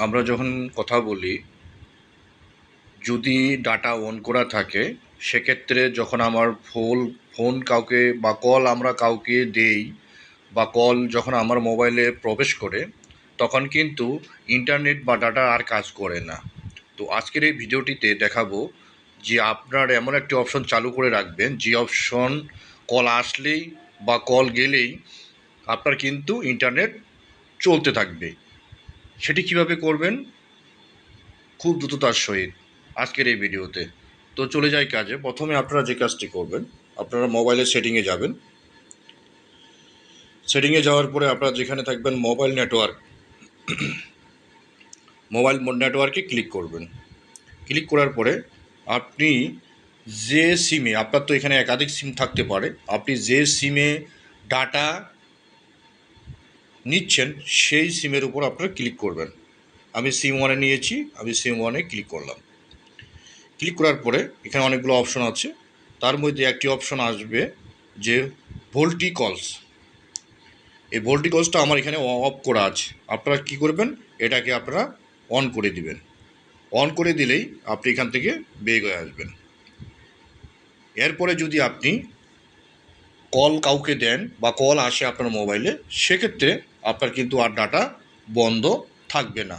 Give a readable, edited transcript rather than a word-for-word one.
আমরা যখন কথা বলি, যদি ডাটা অন করা থাকে সেক্ষেত্রে যখন আমার ফোন কাউকে বা কল আমরা কাউকে দেই বা কল যখন আমার মোবাইলে প্রবেশ করে, তখন কিন্তু ইন্টারনেট বা ডাটা আর কাজ করে না। তো আজকের এই ভিডিওটিতে দেখাবো যে আপনার এমন একটি অপশন চালু করে রাখবেন, যে অপশন কল আসলেই বা কল গেলেই আপনার কিন্তু ইন্টারনেট চলতে থাকবে। সেটি কিভাবে করবেন খুব দ্রুততার সহিত আজকের এই ভিডিওতে। তো চলে যাই কাজে। প্রথমে আপনারা যে কাজটি করবেন, আপনারা মোবাইলের সেটিংয়ে যাবেন। সেটিংয়ে যাওয়ার পরে আপনারা যেখানে থাকবেন মোবাইল নেটওয়ার্কে ক্লিক করবেন। ক্লিক করার পরে আপনি যে সিমে, আপনার তো এখানে একাধিক সিম থাকতে পারে, আপনি যে সিমে ডাটা নিচ্ছেন সেই সিমের উপর আপনারা ক্লিক করবেন। আমি সিম ওয়ানে নিয়েছি, আমি সিম ওয়ানে ক্লিক করলাম। ক্লিক করার পরে এখানে অনেকগুলো অপশন আছে, তার মধ্যে একটি অপশন আসবে যে ভোল্টি কলস। এই ভোল্টি কলসটা আমার এখানে অফ করা আছে। আপনারা কি করবেন, এটাকে আপনারা অন করে দিবেন। অন করে দিলেই আপনি এখান থেকে বের হয়ে আসবেন। এরপরে যদি আপনি কল কাউকে দেন বা কল আসে আপনার মোবাইলে, সেক্ষেত্রে আপনার কিন্তু আর ডাটা বন্ধ থাকবে না।